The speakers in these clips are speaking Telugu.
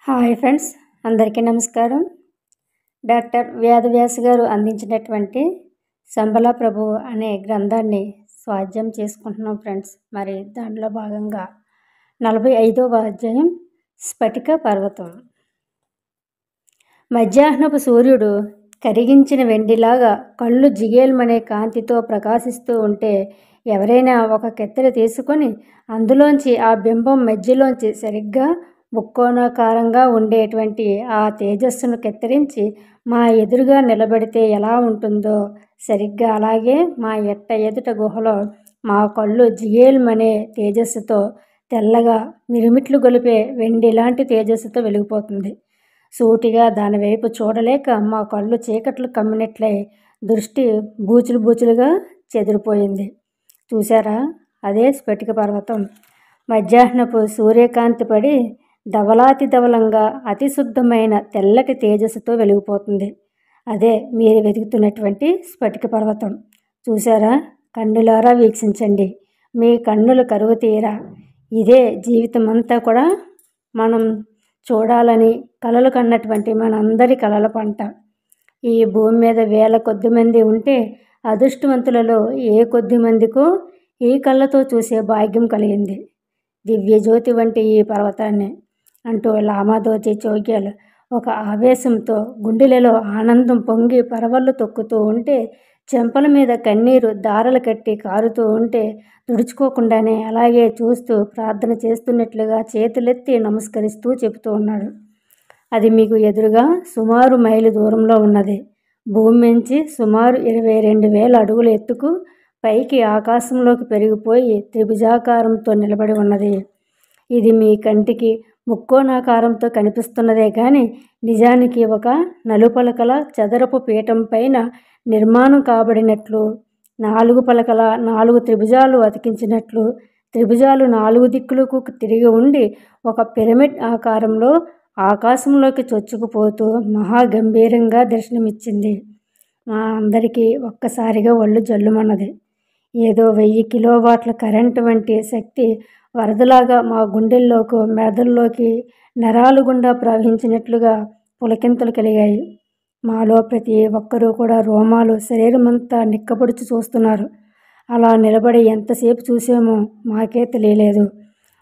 హాయ్ ఫ్రెండ్స్, అందరికీ నమస్కారం. డాక్టర్ వేదవ్యాస్ గారు అందించినటువంటి సంబల ప్రభువు అనే గ్రంథాన్ని స్వాధ్యాయం చేసుకుంటున్నాం ఫ్రెండ్స్. మరి దాంట్లో భాగంగా 45వ అధ్యాయం స్ఫటిక పర్వతం. మధ్యాహ్నపు సూర్యుడు కరిగించిన వెండిలాగా కళ్ళు జిగేల్మనే కాంతితో ప్రకాశిస్తూ ఉంటే ఎవరైనా ఒక కెత్తెర తీసుకొని అందులోంచి ఆ బింబం మధ్యలోంచి సరిగ్గా ముక్కోణాకారంగా ఉండేటువంటి ఆ తేజస్సును కెత్తిరించి మా ఎదురుగా నిలబడితే ఎలా ఉంటుందో సరిగ్గా అలాగే మా ఎదుట గుహలో మా కళ్ళు జిగేల్మనే తేజస్సుతో తెల్లగా మిరుమిట్లు గొలిపే వెండిలాంటి తేజస్సుతో వెలిగిపోతుంది. సూటిగా దానివైపు చూడలేక మా కళ్ళు చీకట్లు కమ్మినట్లై దృష్టి బూచులుగా చెదిరిపోయింది. చూసారా, అదే స్ఫటిక పర్వతం. మధ్యాహ్నపు సూర్యకాంతి పడి ధవలాతి ధవలంగా అతి శుద్ధమైన తెల్లటి తేజస్సుతో వెలిగిపోతుంది. అదే మీరు వెతుకుతున్నటువంటి స్ఫటిక పర్వతం. చూసారా, కన్నులారా వీక్షించండి, మీ కన్నులు కరువు తీరా. ఇదే జీవితం అంతా కూడా మనం చూడాలని కలలు కన్నటువంటి మనందరి కలల పంట. ఈ భూమి మీద వేల కొద్ది మంది ఉంటే అదృష్టవంతులలో ఏ కొద్ది మందికో ఈ కళ్ళతో చూసే భాగ్యం కలిగింది. దివ్యజ్యోతి వంటి ఈ పర్వతాన్ని అంటూ లామాదోచి చోగ్యాలు ఒక ఆవేశంతో గుండెలలో ఆనందం పొంగి పరవళ్ళు తొక్కుతూ ఉంటే, చెంపల మీద కన్నీరు దారలు కట్టి కారుతూ ఉంటే తుడుచుకోకుండానే అలాగే చూస్తూ ప్రార్థన చేస్తున్నట్లుగా చేతులెత్తి నమస్కరిస్తూ చెబుతూ ఉన్నాడు. అది మీకు ఎదురుగా సుమారు మైలు దూరంలో ఉన్నది. భూమి నుంచి సుమారు 22,000 అడుగుల ఎత్తుకు పైకి ఆకాశంలోకి పెరిగిపోయి త్రిభుజాకారంతో నిలబడి ఉన్నది. ఇది మీ కంటికి ముక్కోణాకారంతో కనిపిస్తున్నదే కానీ నిజానికి ఒక నలుపలకల చదరపు పీఠం పైన నిర్మాణం కాబడినట్లు, 4 పలకల 4 త్రిభుజాలు అతికించినట్లు, త్రిభుజాలు 4 దిక్కులకు తిరిగి ఉండి ఒక పిరమిడ్ ఆకారంలో ఆకాశంలోకి చొచ్చుకుపోతూ మహాగంభీరంగా దర్శనమిచ్చింది. మా అందరికీ ఒక్కసారిగా ఒళ్ళు జల్లుమన్నది. ఏదో 1000 కిలోవాట్ల కరెంటు వంటి శక్తి వరదలాగా మా గుండెల్లోకి మెదడులోకి నరాలు గుండా ప్రవహించినట్లుగా పులకింతలు కలిగాయి. మాలో ప్రతి ఒక్కరూ కూడా రోమాలు శరీరమంతా నిక్కపొడుచు చూస్తున్నారు. అలా నిలబడి ఎంతసేపు చూసామో మాకే తెలియలేదు.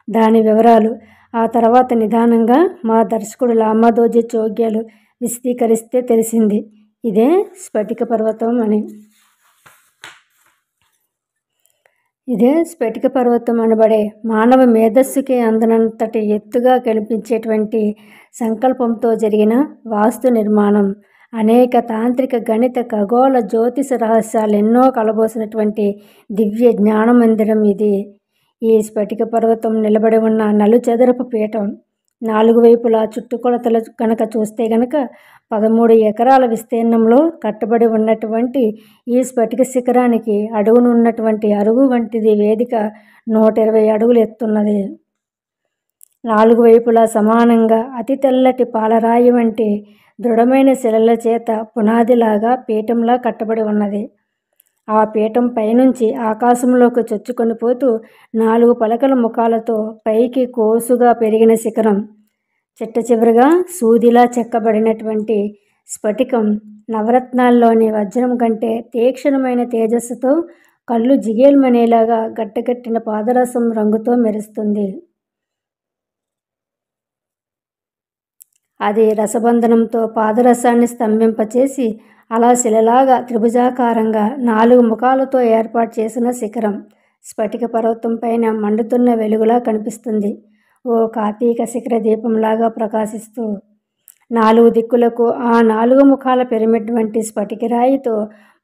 దాని వివరాలు ఆ తర్వాత నిదానంగా మా దర్శకుడు లామాదోచి చోగ్యాలు విశదీకరిస్తే తెలిసింది. ఇదే స్ఫటిక పర్వతం అని. ఇదే స్ఫటిక పర్వతం అనబడే మానవ మేధస్సుకి అందనంతటి ఎత్తుగా కనిపించేటువంటి సంకల్పంతో జరిగిన వాస్తు నిర్మాణం. అనేక తాంత్రిక గణిత ఖగోళ జ్యోతిష రహస్యాలు ఎన్నో కలబోసినటువంటి దివ్య జ్ఞాన మందిరం ఇది. ఈ స్ఫటిక పర్వతం నిలబడి ఉన్న నలుచదరపు పీఠం 4 వైపులా చుట్టుకొలతలు కనుక చూస్తే గనక 13 ఎకరాల విస్తీర్ణంలో కట్టబడి ఉన్నటువంటి ఈ స్ఫటిక శిఖరానికి అడుగునున్నటువంటి అరుగు వంటిది వేదిక 120 అడుగులు ఎత్తున్నది. 4 వైపులా సమానంగా అతి తెల్లటి పాలరాయి వంటి దృఢమైన శిలల చేత పునాదిలాగా పీఠంలా కట్టబడి ఉన్నది. ఆ పీఠం పైనుంచి ఆకాశంలోకి చొచ్చుకొని పోతూ 4 పలకల ముఖాలతో పైకి కోసుగా పెరిగిన శిఖరం. చిట్ట చివరిగా సూదిలా చెక్కబడినటువంటి స్ఫటికం నవరత్నాల్లోని వజ్రం కంటే తీక్షణమైన తేజస్సుతో కళ్ళు జిగేల్మనేలాగా గట్టగట్టిన పాదరసం రంగుతో మెరుస్తుంది. అది రసబంధనంతో పాదరసాన్ని స్తంభింపచేసి అలా శిలలాగా త్రిభుజాకారంగా 4 ముఖాలతో ఏర్పాటు చేసిన శిఖరం స్ఫటిక పర్వతం పైన మండుతున్న వెలుగులా కనిపిస్తుంది. ఓ కార్తీక శిఖర దీపంలాగా ప్రకాశిస్తూ 4 దిక్కులకు ఆ 4 ముఖాల పిరమిడ్ వంటి స్ఫటికరాయితో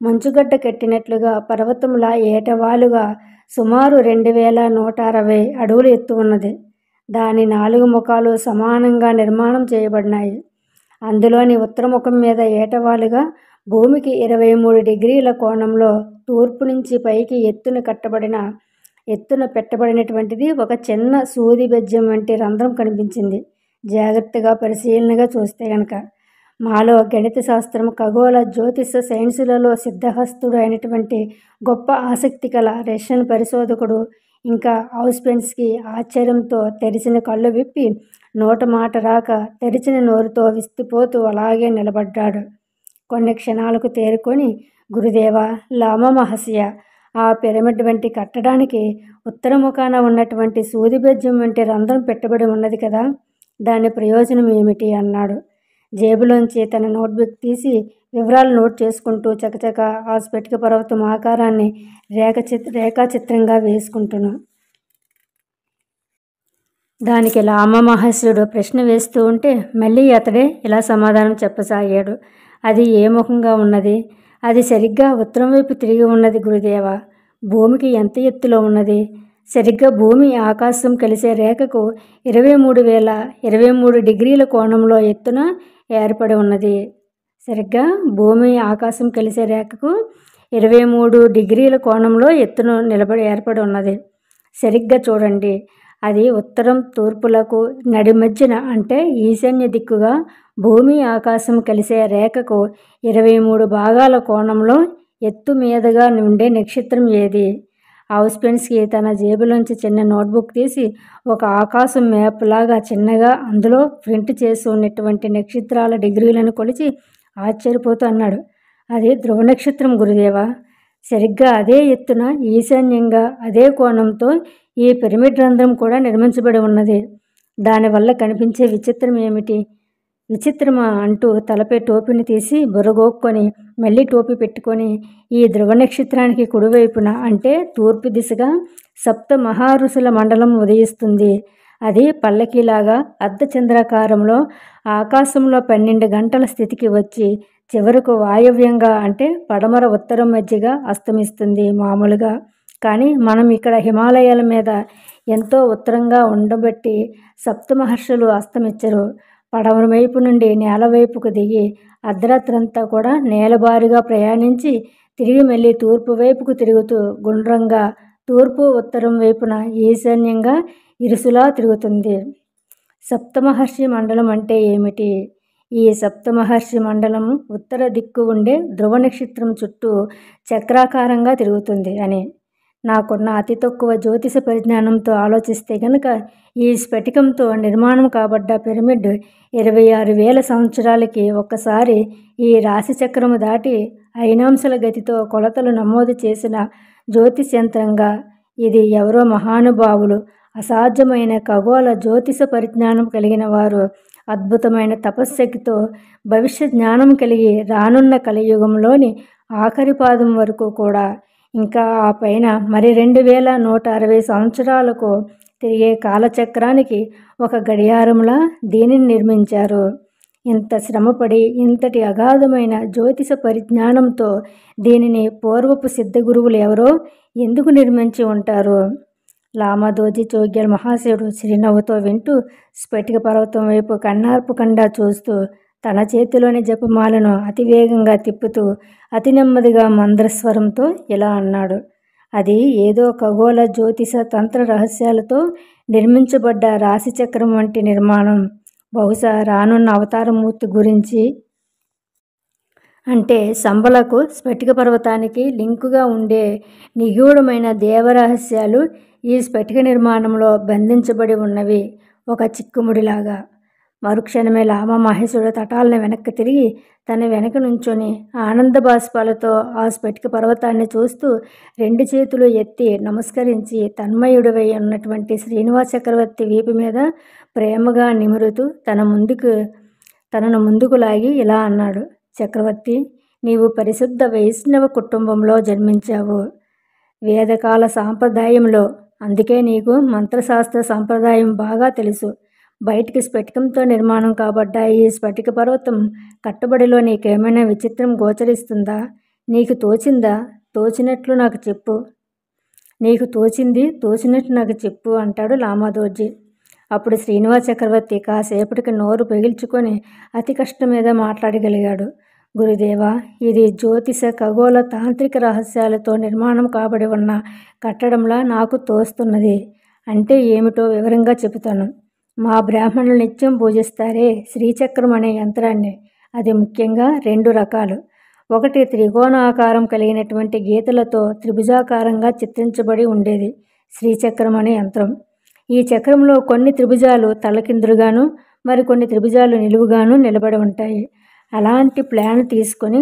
మంచుగడ్డ కట్టినట్లుగా పర్వతంలా ఏటవాలుగా సుమారు 2160 అడుగులు ఎత్తు ఉన్నది. దాని 4 ముఖాలు సమానంగా నిర్మాణం చేయబడినాయి. అందులోని ఉత్తరముఖం మీద ఏటవాలుగా భూమికి 23 డిగ్రీల కోణంలో తూర్పు నుంచి పైకి ఎత్తున పెట్టబడినటువంటిది ఒక చిన్న సూది బెజ్జం వంటి రంధ్రం కనిపించింది. జాగ్రత్తగా పరిశీలనగా చూస్తే గనక మాలో గణిత శాస్త్రం, ఖగోళ జ్యోతిష సైన్సులలో సిద్ధహస్తుడు అయినటువంటి గొప్ప ఆసక్తి గల రష్యన్ పరిశోధకుడు ఇంకా హౌస్ ఫ్రెండ్స్కి ఆశ్చర్యంతో తెరిచిన కళ్ళు విప్పి నోట మాట రాక తెరిచిన నోరుతో విస్తుపోతూ అలాగే నిలబడ్డాడు. కొన్ని క్షణాలకు తేరుకొని, గురుదేవా, లామా మహర్షియ, ఆ పిరమిడ్ వంటి కట్టడానికి ఉత్తరముఖాన ఉన్నటువంటి సూది బెజ్జం వంటి రంధ్రం పెట్టబడి ఉన్నది కదా, దాని ప్రయోజనం ఏమిటి అన్నాడు. జేబులోంచి తన నోట్బుక్ తీసి వివరాలు నోట్ చేసుకుంటూ చకచక ఆ స్ఫటిక పర్వతం ఆకారాన్ని రేఖాచిత్రంగా వేసుకుంటున్నాను. దానికి లామా మహర్షుడు ప్రశ్న వేస్తూ ఉంటే మళ్ళీ అతడే ఇలా సమాధానం చెప్పసాగాడు. అది ఏ ముఖంగా ఉన్నది? అది సరిగ్గా ఉత్తరం వైపు తిరిగి ఉన్నది గురుదేవ. భూమికి ఎంత ఎత్తులో ఉన్నది? సరిగ్గా భూమి ఆకాశం కలిసే రేఖకు 23,023 డిగ్రీల కోణంలో ఎత్తున ఏర్పడి ఉన్నది. సరిగ్గా భూమి ఆకాశం కలిసే రేఖకు 23 డిగ్రీల కోణంలో ఎత్తున ఏర్పడి ఉన్నది. సరిగ్గా చూడండి, అది ఉత్తరం తూర్పులకు నడి మధ్యన అంటే ఈశాన్య దిక్కుగా భూమి ఆకాశం కలిసే రేఖకు 23 భాగాల కోణంలో ఎత్తు మీదుగా ఉండే నక్షత్రం ఏది? హౌస్ ఫ్రెండ్స్కి తన జేబులోంచి చిన్న నోట్బుక్ తీసి ఒక ఆకాశం మ్యాప్ లాగా చిన్నగా అందులో ప్రింట్ చేసి ఉన్నటువంటి నక్షత్రాల డిగ్రీలను కొలిచి ఆశ్చర్యపోతూ అన్నాడు. అది ధ్రువ నక్షత్రం గురుదేవా. సరిగ్గా అదే ఎత్తున ఈశాన్యంగా అదే కోణంతో ఈ పిరమిడ్ రంధ్రం కూడా నిర్మించబడి ఉన్నది. దానివల్ల కనిపించే విచిత్రం ఏమిటి? విచిత్రమా అంటూ తలపై టోపీని తీసి బుర్రగోక్కొని మళ్ళీ టోపీ పెట్టుకొని ఈ ధ్రువ నక్షత్రానికి కుడివైపున అంటే తూర్పు దిశగా సప్త మహారుషుల మండలం ఉదయిస్తుంది. అది పల్లకీలాగా అర్ధచంద్రాకారంలో ఆకాశంలో 12 గంటల స్థితికి వచ్చి చివరకు వాయవ్యంగా అంటే పడమర ఉత్తరం మధ్యగా అస్తమిస్తుంది మామూలుగా. కానీ మనం ఇక్కడ హిమాలయాల మీద ఎంతో ఉత్తరంగా ఉండబట్టి సప్తమహర్షులు అస్తమించరు. పడమర వైపు నుండి నేల వైపుకు దిగి అర్ధరాత్రంతా కూడా నేలబారుగా ప్రయాణించి తిరిగి మళ్ళీ తూర్పు వైపుకు తిరుగుతూ గుండ్రంగా తూర్పు ఉత్తరం వైపున ఈశాన్యంగా ఇరుసులా తిరుగుతుంది. సప్తమహర్షి మండలం అంటే ఏమిటి? ఈ సప్తమహర్షి మండలం ఉత్తర దిక్కు ఉండే ధ్రువ నక్షత్రం చుట్టూ చక్రాకారంగా తిరుగుతుంది అని. నాకున్న అతి తక్కువ జ్యోతిష పరిజ్ఞానంతో ఆలోచిస్తే గనక ఈ స్ఫటికంతో నిర్మాణం కాబడ్డ పిరమిడ్ 26,000 సంవత్సరాలకి ఒక్కసారి ఈ రాశిచక్రము దాటి అయినాంశాల గతితో కొలతలు నమోదు చేసిన జ్యోతిష్ యంత్రంగా ఇది ఎవరో మహానుభావులు అసాధ్యమైన ఖగోళ జ్యోతిష పరిజ్ఞానం కలిగిన వారు అద్భుతమైన తపశ్శక్తితో భవిష్య జ్ఞానం కలిగి రానున్న కలియుగంలోని ఆఖరి పాదం వరకు కూడా ఇంకా ఆ పైన మరి 2,160 సంవత్సరాలకు తిరిగే కాలచక్రానికి ఒక గడియారంలా దీనిని నిర్మించారు. ఇంత శ్రమపడి ఇంతటి అగాధమైన జ్యోతిష పరిజ్ఞానంతో దీనిని పూర్వపు సిద్ధ గురువులు ఎవరో ఎందుకు నిర్మించి ఉంటారు? లామాదోజీ చోగ్యాల్ మహాశయుడు చిరునవ్వుతో వింటూ స్ఫటిక పర్వతం వైపు కన్నార్పకుండా చూస్తూ తన చేతిలోని జపమాలను అతివేగంగా తిప్పుతూ అతి నెమ్మదిగా మంద్రస్వరంతో ఇలా అన్నాడు. అది ఏదో ఖగోళ జ్యోతిష తంత్ర రహస్యాలతో నిర్మించబడ్డ రాశిచక్రం వంటి నిర్మాణం. బహుశా రానున్న అవతారమూర్తి గురించి అంటే సంబలకు స్ఫటిక పర్వతానికి లింకుగా ఉండే నిగూఢమైన దేవరహస్యాలు ఈ స్ఫటిక నిర్మాణంలో బంధించబడి ఉన్నవి ఒక చిక్కుముడిలాగా. మరుక్షణమే లామా మహేశుడు తటాలను వెనక్కి తిరిగి తన వెనక నుంచొని ఆనంద బాష్పాలతో ఆ స్ఫటిక పర్వతాన్ని చూస్తూ 2 చేతులు ఎత్తి నమస్కరించి తన్మయుడివై ఉన్నటువంటి శ్రీనివాస చక్రవర్తి వీపు మీద ప్రేమగా నిమురుతూ తనను ముందుకు లాగి ఇలా అన్నాడు. చక్రవర్తి, నీవు పరిశుద్ధ వైష్ణవ కుటుంబంలో జన్మించావు. వేదకాల సాంప్రదాయంలో. అందుకే నీకు మంత్రశాస్త్ర సంప్రదాయం బాగా తెలుసు. బయటికి స్ఫటికంతో నిర్మాణం కాబడ్డ ఈ స్ఫటిక పర్వతం కట్టబడిలో నీకేమైనా విచిత్రం గోచరిస్తుందా? నీకు తోచిందా? తోచినట్లు నాకు చెప్పు. నీకు తోచినట్లు నాకు చెప్పు అంటాడు లామాదోజీ. అప్పుడు శ్రీనివాస చక్రవర్తి కాసేపటికి నోరు పెగిల్చుకొని అతి కష్టం మీద మాట్లాడగలిగాడు. గురుదేవా, ఇది జ్యోతిష ఖగోళ తాంత్రిక రహస్యాలతో నిర్మాణం కాబడి ఉన్న కట్టడంలా నాకు తోస్తున్నది. అంటే ఏమిటో వివరంగా చెబుతాను. మా బ్రాహ్మణులు నిత్యం పూజిస్తారే శ్రీచక్రం అనే యంత్రాన్ని. అది ముఖ్యంగా 2 రకాలు. ఒకటి త్రికోణ ఆకారం కలిగినటువంటి గీతలతో త్రిభుజాకారంగా చిత్రించబడి ఉండేది. శ్రీచక్రం అనే యంత్రం. ఈ చక్రంలో కొన్ని త్రిభుజాలు తలకిందులుగాను మరికొన్ని త్రిభుజాలు నిలువుగాను నిలబడి ఉంటాయి. అలాంటి ప్లాన్ తీసుకొని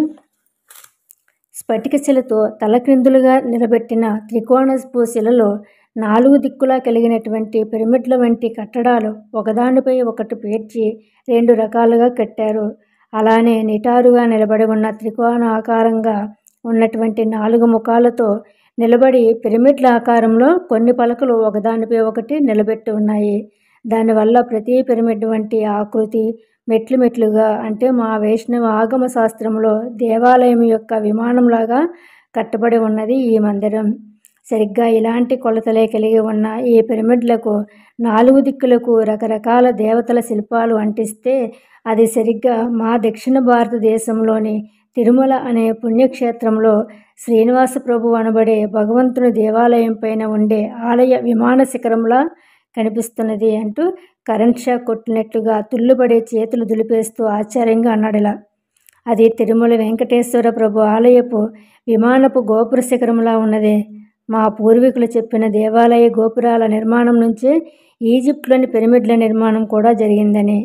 స్ఫటిక శిలతో తలక్రిందులుగా నిలబెట్టిన త్రికోణపు శిలలో 4 దిక్కులా కలిగినటువంటి పిరమిడ్ల వంటి కట్టడాలు ఒకదానిపై ఒకటి పేర్చి 2 రకాలుగా కట్టారు. అలానే నిటారుగా నిలబడి ఉన్న త్రికోణాకారంగా ఉన్నటువంటి 4 ముఖాలతో నిలబడి పిరమిడ్ల ఆకారంలో కొన్ని పలకలు ఒకదానిపై ఒకటి నిలబెట్టి ఉన్నాయి. దానివల్ల ప్రతి పిరమిడ్ వంటి ఆకృతి మెట్లు మెట్లుగా, అంటే మా వైష్ణవ ఆగమ శాస్త్రంలో దేవాలయం యొక్క విమానంలాగా కట్టబడి ఉన్నది ఈ మందిరం. సరిగ్గా ఇలాంటి కొలతలే కలిగి ఉన్న ఈ పిరమిడ్లకు 4 దిక్కులకు రకరకాల దేవతల శిల్పాలు అంటిస్తే అది సరిగ్గా మా దక్షిణ భారతదేశంలోని తిరుమల అనే పుణ్యక్షేత్రంలో శ్రీనివాస ప్రభు అనబడే భగవంతుని దేవాలయం పైన ఉండే ఆలయ విమాన శిఖరంలా కనిపిస్తున్నది అంటూ కరెంట్ షాక్ కొట్టినట్లుగా తుళ్ళుపడే చేతులు దులిపేస్తూ ఆశ్చర్యంగా అన్నాడిలా. అది తిరుమల వెంకటేశ్వర ప్రభు ఆలయపు విమానపు గోపుర శిఖరంలా ఉన్నదే. మా పూర్వీకులు చెప్పిన దేవాలయ గోపురాల నిర్మాణం నుంచే ఈజిప్ట్లోని పిరమిడ్ల నిర్మాణం కూడా జరిగిందని,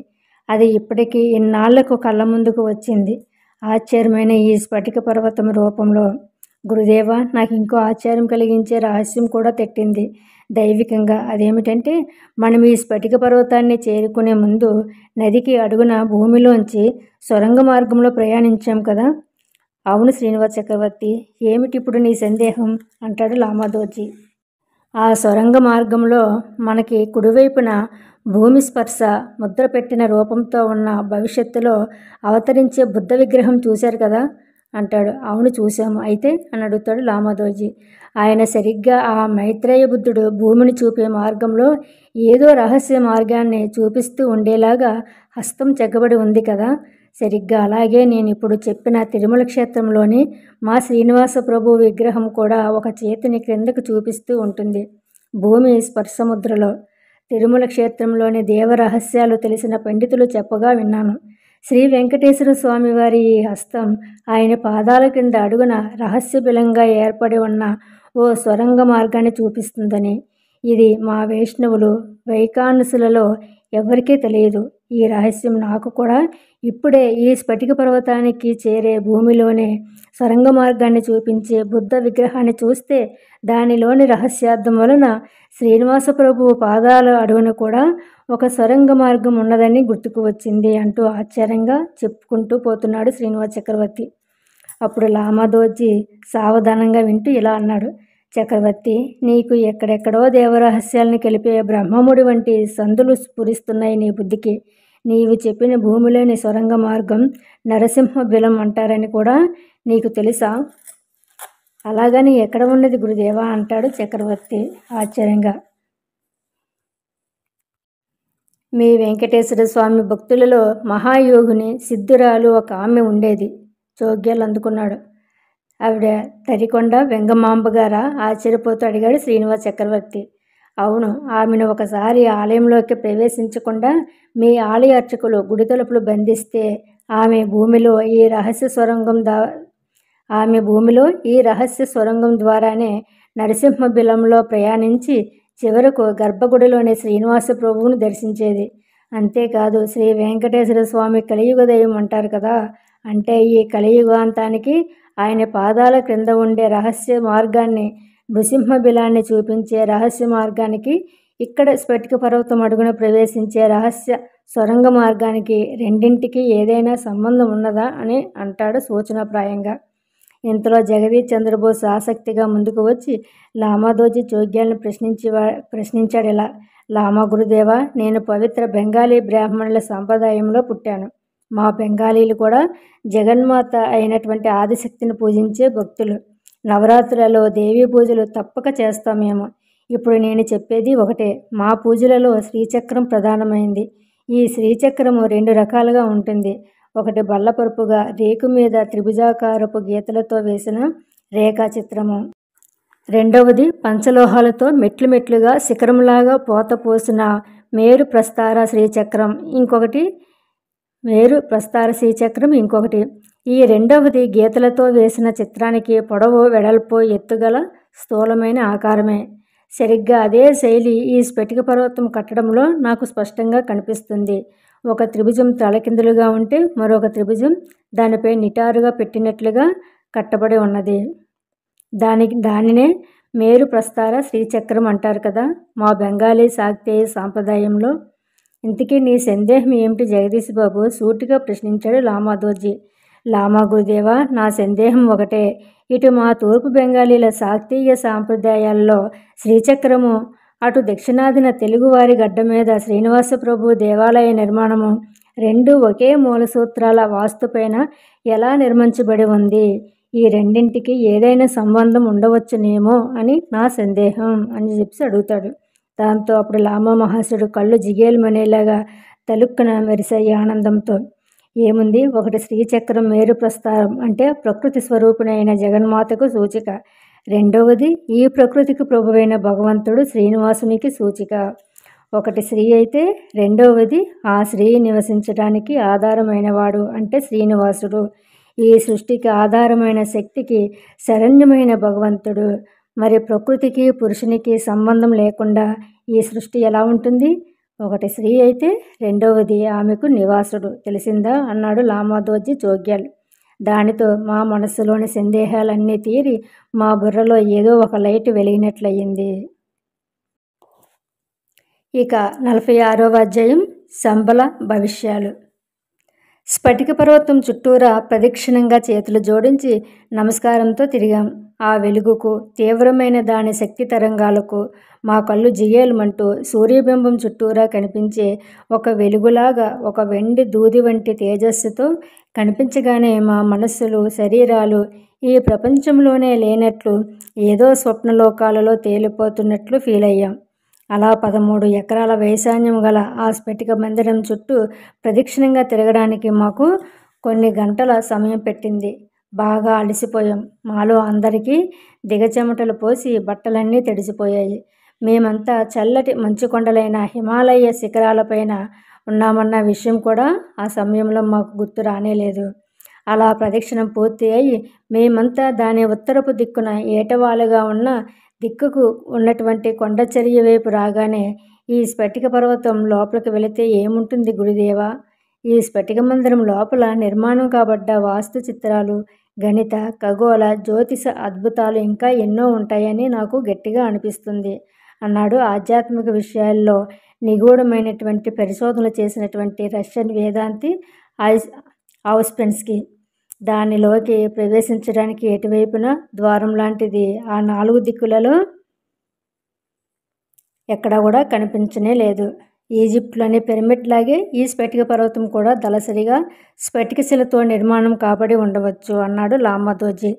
అది ఇప్పటికీ ఇన్నాళ్లకు కళ్ళ ముందుకు వచ్చింది ఆశ్చర్యమైన ఈ స్ఫటిక పర్వతం రూపంలో. గురుదేవ, నాకు ఇంకో ఆశ్చర్యం కలిగించే రహస్యం కూడా తట్టింది దైవికంగా. అదేమిటంటే, మనం ఈ స్ఫటిక పర్వతాన్ని చేరుకునే ముందు నదికి అడుగున భూమిలోంచి సొరంగ మార్గంలో ప్రయాణించాం కదా. అవును శ్రీనివాస చక్రవర్తి, ఏమిటిప్పుడు నీ సందేహం అంటాడు లామాదోజీ. ఆ సొరంగ మార్గంలో మనకి కుడివైపున భూమి స్పర్శ ముద్ర పెట్టిన రూపంతో ఉన్న భవిష్యత్తులో అవతరించే బుద్ధ విగ్రహం చూశారు కదా అంటాడు. అవును చూశాము, అయితే అని అడుగుతాడు లామాదోజీ. ఆయన సరిగ్గా ఆ మైత్రేయ బుద్ధుడు భూమిని చూపే మార్గంలో ఏదో రహస్య మార్గాన్ని చూపిస్తూ ఉండేలాగా హస్తం చెక్కబడి ఉంది కదా. సరిగ్గా అలాగే నేను ఇప్పుడు చెప్పిన తిరుమల క్షేత్రంలోని మా శ్రీనివాస ప్రభు విగ్రహం కూడా ఒక చేతిని క్రిందకు చూపిస్తూ ఉంటుంది భూమి స్పర్శముద్రలో. తిరుమల క్షేత్రంలోని దేవ రహస్యాలు తెలిసిన పండితులు చెప్పగా విన్నాను. శ్రీ వెంకటేశ్వర స్వామి వారి ఈ హస్తం ఆయన పాదాల కింద అడుగున రహస్య బిలంగా ఏర్పడి ఉన్న ఓ సొరంగ మార్గాన్ని చూపిస్తుందని. ఇది మా వైష్ణవులు వైకానసులలో ఎవరికీ తెలియదు. ఈ రహస్యం నాకు కూడా ఇప్పుడే ఈ స్ఫటిక పర్వతానికి చేరే భూమిలోనే సొరంగ మార్గాన్ని చూపించే బుద్ధ విగ్రహాన్ని చూస్తే దానిలోని రహస్యార్థం వలన శ్రీనివాస ప్రభువు పాదాల అడుగున కూడా ఒక సొరంగ మార్గం ఉన్నదని గుర్తుకు వచ్చింది అంటూ ఆశ్చర్యంగా చెప్పుకుంటూ పోతున్నాడు శ్రీనివాస చక్రవర్తి. అప్పుడు లామాదోజీ సావధానంగా వింటూ ఇలా అన్నాడు. చక్రవర్తి, నీకు ఎక్కడెక్కడో దేవరహస్యాలను కలిపే బ్రహ్మముడి వంటి సందులు స్ఫురిస్తున్నాయి నీ బుద్ధికి. నీవు చెప్పిన భూమిలోని సొరంగ మార్గం నరసింహ బిలం అంటారని కూడా నీకు తెలుసా? అలాగని ఎక్కడ ఉన్నది గురుదేవా అంటాడు చక్రవర్తి ఆశ్చర్యంగా. మీ వెంకటేశ్వర స్వామి భక్తులలో మహాయోగిని సిద్ధురాలు ఒక ఆమె ఉండేది. చోగ్యాలు అందుకున్నాడు. ఆవిడ తరికొండ వెంగమాంబ గారా ఆశ్చర్యపోతూ అడిగాడు శ్రీనివాస చక్రవర్తి. అవును, ఆమెను ఒకసారి ఆలయంలోకి ప్రవేశించకుండా మీ ఆలయ అర్చకులు గుడి తలుపులు బంధిస్తే ఆమె భూమిలో ఈ రహస్య సొరంగం ద్వారానే నరసింహ బిలంలో ప్రయాణించి చివరకు గర్భగుడిలోని శ్రీనివాస ప్రభువును దర్శించేది. అంతేకాదు, శ్రీ వెంకటేశ్వర స్వామి కలియుగ దైవం అంటారు కదా. అంటే ఈ కలియుగాంతానికి ఆయన పాదాల క్రింద ఉండే రహస్య మార్గాన్ని, నృసింహ బిలాన్ని చూపించే రహస్య మార్గానికి, ఇక్కడ స్ఫటిక పర్వతం అడుగున ప్రవేశించే రహస్య సొరంగ మార్గానికి రెండింటికి ఏదైనా సంబంధం ఉన్నదా అని అంటాడు సూచనాప్రాయంగా. ఇంతలో జగదీష్ చంద్రబోస్ ఆసక్తిగా ముందుకు వచ్చి లామాదోజీ చోగ్యాలను ప్రశ్నించాడు ఇలా. లామా గురుదేవా, నేను పవిత్ర బెంగాలీ బ్రాహ్మణుల సంప్రదాయంలో పుట్టాను. మా బెంగాలీలు కూడా జగన్మాత అయినటువంటి ఆదిశక్తిని పూజించే భక్తులు. నవరాత్రులలో దేవీ పూజలు తప్పక చేస్తాం మేము. ఇప్పుడు నేను చెప్పేది ఒకటే. మా పూజలలో శ్రీచక్రం ప్రధానమైంది. ఈ శ్రీచక్రము 2 రకాలుగా ఉంటుంది. ఒకటి బల్లపరుపుగా రేకు మీద త్రిభుజాకారపు గీతలతో వేసిన రేఖా చిత్రము. రెండవది పంచలోహాలతో మెట్లు మెట్లుగా శిఖరంలాగా పోత పోసిన మేరు ప్రస్తార శ్రీచక్రం ఇంకొకటి. ఈ రెండవది గీతలతో వేసిన చిత్రానికి పొడవు వెడల్పు ఎత్తుగల స్థూలమైన ఆకారమే. సరిగ్గా అదే శైలి ఈ స్ఫటిక పర్వతం కట్టడంలో నాకు స్పష్టంగా కనిపిస్తుంది. ఒక త్రిభుజం తలకిందులుగా ఉంటే మరొక త్రిభుజం దానిపై నిటారుగా పెట్టినట్లుగా కట్టబడి ఉన్నది. దానినే మేరు ప్రస్తార శ్రీచక్రం అంటారు కదా మా బెంగాలీ శాక్తేయ సాంప్రదాయంలో. ఇంతకీ నీ సందేహం ఏమిటి జగదీష్ బాబు? సూటిగా ప్రశ్నించాడు లామాదోజీ. లామా గురుదేవా, నా సందేహం ఒకటే. ఇటు మా తూర్పు బెంగాలీల శాక్తీయ సాంప్రదాయాల్లో శ్రీచక్రము, అటు దక్షిణాదిన తెలుగువారి గడ్డ మీద శ్రీనివాస ప్రభు దేవాలయ నిర్మాణము రెండు ఒకే మూల సూత్రాల వాస్తుపైన ఎలా నిర్మించబడి ఉంది? ఈ రెండింటికి ఏదైనా సంబంధం ఉండవచ్చునేమో అని నా సందేహం అని చెప్పి అడుగుతాడు. దాంతో అప్పుడు లామా మహాశయుడు కళ్ళు జిగేలుమనేలాగా తలుక్కున మెరిసాయి ఆనందంతో. ఏముంది, ఒకటి శ్రీచక్రం మేరు ప్రస్తారం అంటే ప్రకృతి స్వరూపునైన జగన్మాతకు సూచిక. రెండవది ఈ ప్రకృతికి ప్రభువైన భగవంతుడు శ్రీనివాసునికి సూచిక. ఒకటి శ్రీ అయితే రెండవది ఆ శ్రీ నివసించడానికి ఆధారమైనవాడు అంటే శ్రీనివాసుడు. ఈ సృష్టికి ఆధారమైన శక్తికి శరణ్యమైన భగవంతుడు. మరి ప్రకృతికి పురుషునికి సంబంధం లేకుండా ఈ సృష్టి ఎలా ఉంటుంది? ఒకటి స్త్రీ అయితే రెండవది ఆమెకు నివాసుడు. తెలిసిందా అన్నాడు లామాదోజీ జోగ్యాల్. దానితో మా మనస్సులోని సందేహాలన్నీ తీరి మా బుర్రలో ఏదో ఒక లైట్ వెలిగినట్లయింది. ఇక 46వ అధ్యాయం సంబల భవిష్యాలు. స్ఫటిక పర్వతం చుట్టూరా ప్రదక్షిణంగా చేతులు జోడించి నమస్కారంతో తిరిగాం. ఆ వెలుగుకు, తీవ్రమైన దాని శక్తి తరంగాలకు మా కళ్ళు జిగేలుమంటూ సూర్యబింబం చుట్టూరా కనిపించే ఒక వెలుగులాగా, ఒక వెండి దూది వంటి తేజస్సుతో కనిపించగానే మా మనస్సులు, శరీరాలు ఈ ప్రపంచంలోనే లేనట్లు ఏదో స్వప్నలోకాలలో తేలిపోతున్నట్లు ఫీల్ అయ్యాం. అలా 13 ఎకరాల వైశాన్యం గల ఆ స్ఫటిక మందిరం చుట్టూ ప్రదక్షిణంగా తిరగడానికి మాకు కొన్ని గంటల సమయం పెట్టింది. బాగా అలసిపోయాం. మాలో అందరికీ దిగచెమటలు పోసి బట్టలన్నీ తడిసిపోయాయి. మేమంతా చల్లటి మంచుకొండలైన హిమాలయ శిఖరాలపైన ఉన్నామన్న విషయం కూడా ఆ సమయంలో మాకు గుర్తు రానేలేదు. అలా ప్రదక్షిణం పూర్తి అయి మేమంతా దాని ఉత్తరపు దిక్కున ఏటవాలుగా ఉన్న దిక్కుకు ఉన్నటువంటి కొండచర్య వైపు రాగానే ఈ స్ఫటిక పర్వతం లోపలికి వెళితే ఏముంటుంది గురుదేవా? ఈ స్ఫటిక మందిరం లోపల నిర్మాణం కాబడ్డ వాస్తు చిత్రాలు, గణిత, ఖగోళ, జ్యోతిష అద్భుతాలు ఇంకా ఎన్నో ఉంటాయని నాకు గట్టిగా అనిపిస్తుంది అన్నాడు ఆధ్యాత్మిక విషయాల్లో నిగూఢమైనటువంటి పరిశోధనలు చేసినటువంటి రష్యన్ వేదాంతి ఔస్పెన్స్కీ. దానిలోకి ప్రవేశించడానికి ఎటువైపున ద్వారం లాంటిది ఆ 4 దిక్కులలో ఎక్కడా కూడా కనిపించనే లేదు. ఈజిప్ట్లోని పిరమిడ్ లాగే ఈ స్ఫటిక పర్వతం కూడా దళసరిగా స్ఫటికశిలతో నిర్మాణం కాబడి ఉండవచ్చు అన్నాడు లామాదోజీ.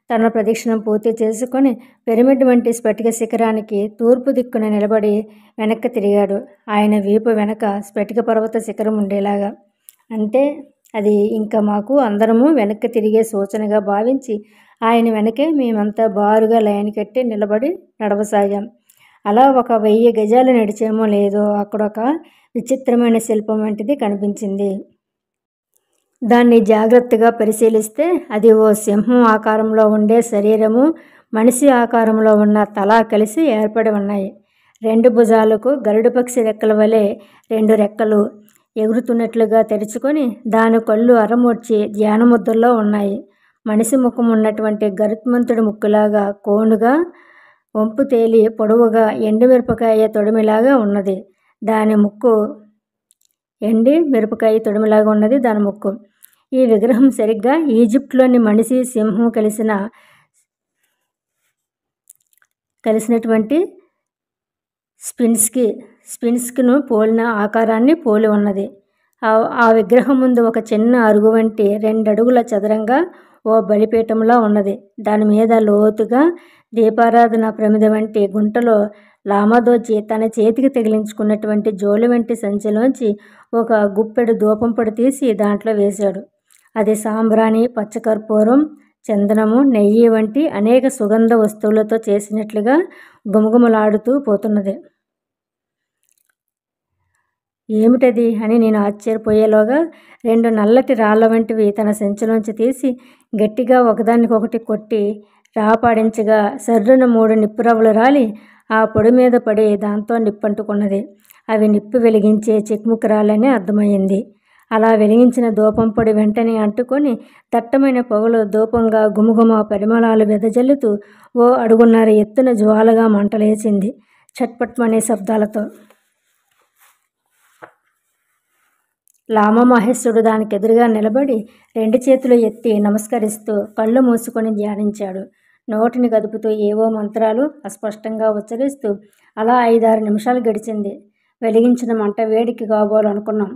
తన ప్రదక్షిణం పూర్తి చేసుకొని పిరమిడ్ వంటి స్ఫటిక శిఖరానికి తూర్పు దిక్కున నిలబడి వెనక్కి తిరిగాడు. ఆయన వీపు వెనక స్ఫటిక పర్వత శిఖరం ఉండేలాగా. అంటే అది ఇంకా మాకు అందరము వెనక్కి తిరిగే సూచనగా భావించి ఆయన వెనకే మేమంతా బారుగా లైన్ కట్టి నిలబడి నడవసాగాం. అలా 1000 గజాలు నడిచేమో లేదో అక్కడొక విచిత్రమైన శిల్పం వంటిది కనిపించింది. దాన్ని జాగ్రత్తగా పరిశీలిస్తే అది ఓ సింహం ఆకారంలో ఉండే శరీరము, మనిషి ఆకారంలో ఉన్న తల కలిసి ఏర్పడి ఉన్నాయి. 2 భుజాలకు గరుడ పక్షి రెక్కల వలె 2 రెక్కలు ఎగురుతున్నట్లుగా తెరుచుకొని దాని కళ్ళు అరమూర్చి ధ్యానముద్రలో ఉన్నాయి. మనిషి ముఖం ఉన్నటువంటి గరుత్మంతుడి ముక్కులాగా కోనుగా, వంపు తేలి పొడవుగా ఎండుమిరపకాయ తొడిమిలాగా ఉన్నది దాని ముక్కు. మిరపకాయ తొడిమిలాగా ఉన్నది దాని ముక్కు. ఈ విగ్రహం సరిగ్గా ఈజిప్ట్లోని మనిషి, సింహం కలిసినటువంటి స్ఫింక్స్ను పోలిన ఆకారాన్ని పోలి ఉన్నది. ఆ విగ్రహం ముందు ఒక చిన్న అరుగు వంటి 2 అడుగుల చదరంగా ఓ బలిపీఠంలా ఉన్నది. దాని మీద లోతుగా దీపారాధన ప్రమిద వంటి గుంటలో లామాదోజీ తన చేతికి తగిలించుకున్నటువంటి జోలి వంటి సంచిలోంచి ఒక గుప్పెడు ధూపం పొడి తీసి దాంట్లో వేశాడు. అది సాంబ్రాణి, పచ్చకర్పూరం, చందనము, నెయ్యి వంటి అనేక సుగంధ వస్తువులతో చేసినట్లుగా గుమగుమలాడుతూ పోతున్నది. ఏమిటది అని నేను ఆశ్చర్యపోయేలోగా 2 నల్లటి రాళ్ల వంటివి తన సంచిలోంచి తీసి గట్టిగా ఒకదానికొకటి కొట్టి రాపాడించగా సర్రున 3 నిప్పురవ్వలు రాలి ఆ పొడి మీద పడి దాంతో నిప్పంటుకున్నది. అవి నిప్పు వెలిగించే చిక్ముకురాలని అర్థమైంది. అలా వెలిగించిన ధూపం పొడి వెంటనే అంటుకొని దట్టమైన పొగలు ధూపంగా గుమగుమ పరిమళాలు వెదజల్లుతూ ఓ అడుగున్నర ఎత్తున జ్వాలగా మంటలేసింది చట్పట్మనే శబ్దాలతో. లామా మహేశ్వరుడు దానికెదురుగా నిలబడి 2 చేతులు ఎత్తి నమస్కరిస్తూ కళ్ళు మూసుకొని ధ్యానించాడు. నోటిని కదుపుతూ ఏవో మంత్రాలు అస్పష్టంగా ఉచ్చరిస్తూ. అలా 5-6 నిమిషాలు గడిచింది. వెలిగించిన మంట వేడికి కాబోలనుకున్నాం.